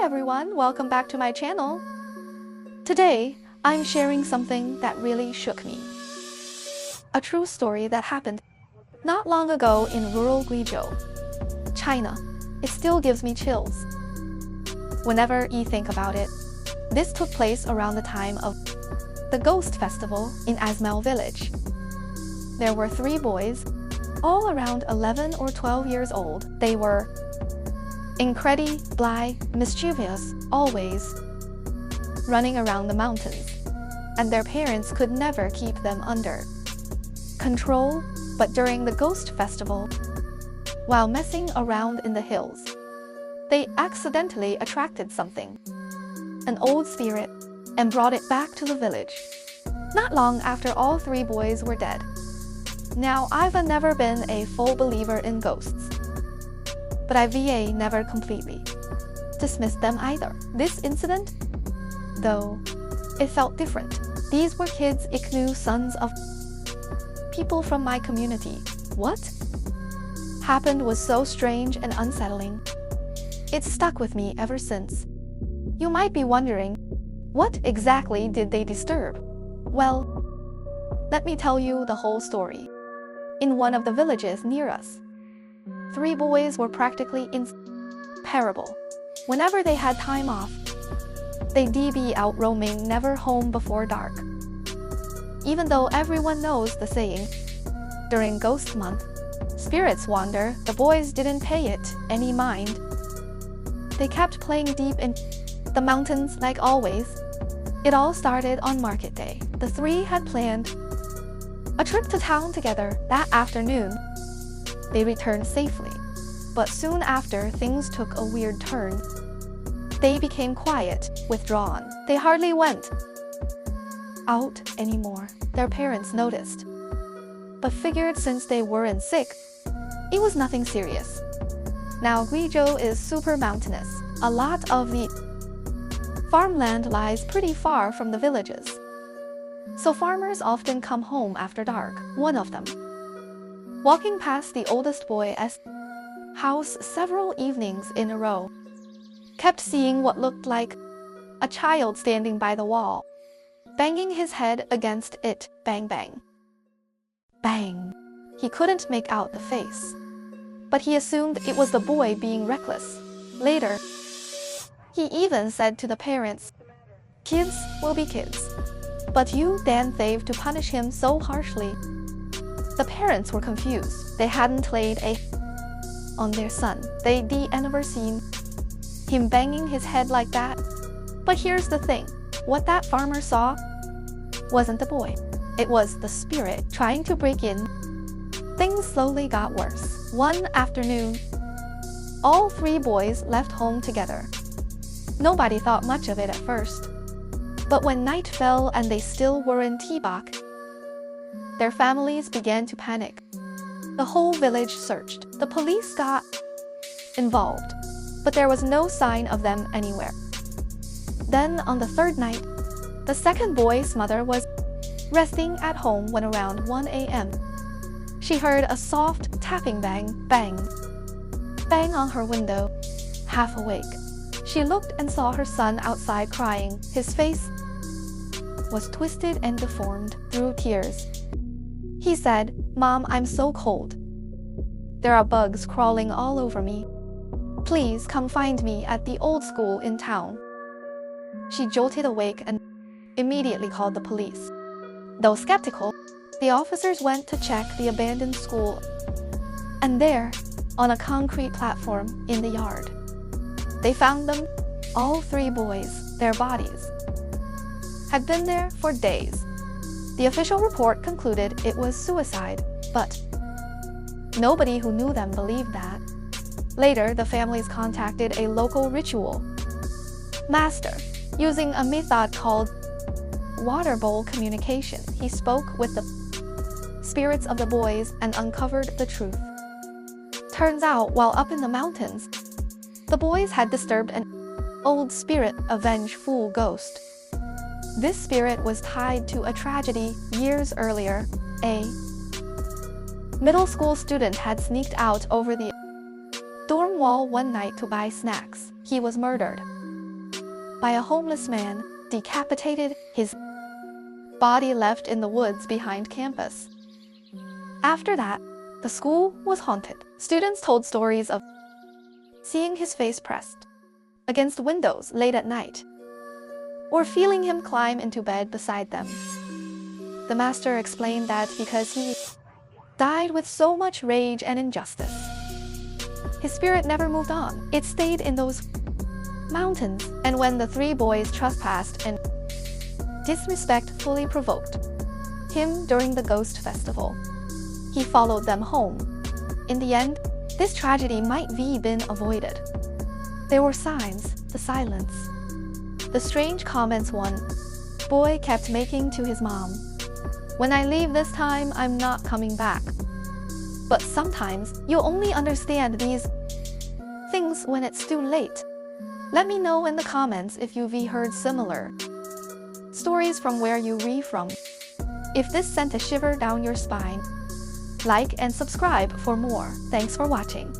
Hey everyone, welcome back to my channel. Today, I'm sharing something that really shook me. A true story that happened not long ago in rural Guizhou, China. It still gives me chills whenever you think about it. This took place around the time of the Ghost Festival in Asmel village. There were 3 boys, all around 11 or 12 years old. They were incredibly mischievous, always running around the mountains, and their parents could never keep them under control. But during the Ghost Festival, while messing around in the hills, they accidentally attracted something, an old spirit, and brought it back to the village. Not long after all 3 boys were dead. Now, I've never been a full believer in ghosts, but I've never completely dismissed them either. This incident, though, it felt different. These were kids Iknu, sons of people from my community. What happened was so strange and unsettling. It's stuck with me ever since. You might be wondering, what exactly did they disturb? Well, let me tell you the whole story. In one of the villages near us, 3 boys were practically inseparable. Whenever they had time off, they'd be out roaming, never home before dark. Even though everyone knows the saying, during ghost month, spirits wander, the boys didn't pay it any mind. They kept playing deep in the mountains like always. It all started on market day. The 3 had planned a trip to town together that afternoon. They returned safely, but soon after, things took a weird turn. They became quiet, withdrawn. They hardly went out anymore. Their parents noticed, but figured since they weren't sick, it was nothing serious. Now, Guizhou is super mountainous. A lot of the farmland lies pretty far from the villages, so farmers often come home after dark. One of them, walking past the oldest boy's house several evenings in a row, kept seeing what looked like a child standing by the wall, banging his head against it. Bang, bang, bang. He couldn't make out the face, but he assumed it was the boy being reckless. Later, he even said to the parents, "Kids will be kids, but you then they've to punish him so harshly." The parents were confused. They hadn't laid a on their son. They'd never seen him banging his head like that. But here's the thing. What that farmer saw wasn't the boy. It was the spirit trying to break in. Things slowly got worse. One afternoon, all 3 boys left home together. Nobody thought much of it at first. But when night fell and they still weren't back, their families began to panic. The whole village searched. The police got involved, but there was no sign of them anywhere. Then, on the 3rd night, the 2nd boy's mother was resting at home when around 1 a.m. she heard a soft tapping bang, bang, bang on her window. Half awake, she looked and saw her son outside crying. His face was twisted and deformed through tears. He said, "Mom, I'm so cold. There are bugs crawling all over me. Please come find me at the old school in town." She jolted awake and immediately called the police. Though skeptical, the officers went to check the abandoned school, and there, on a concrete platform in the yard, they found them, all 3 boys. Their bodies had been there for days. The official report concluded it was suicide, but nobody who knew them believed that. Later, the families contacted a local ritual master. Using a method called water bowl communication, he spoke with the spirits of the boys and uncovered the truth. Turns out, while up in the mountains, the boys had disturbed an old spirit, a vengeful ghost. This spirit was tied to a tragedy years earlier. A middle school student had sneaked out over the dorm wall one night to buy snacks. He was murdered. by a homeless man, decapitated, his body left in the woods behind campus. After that, the school was haunted. Students told stories of seeing his face pressed against windows late at night, or feeling him climb into bed beside them. The master explained that because he died with so much rage and injustice, his spirit never moved on. It stayed in those mountains, and when the three boys trespassed and disrespectfully provoked him during the ghost festival, he followed them home. In the end, this tragedy might have been avoided. There were signs, the silence, the strange comments one boy kept making to his mom. "When I leave this time, I'm not coming back." But sometimes you'll only understand these things when it's too late. Let me know in the comments if you've heard similar stories from where you re from. If this sent a shiver down your spine, like and subscribe for more. Thanks for watching.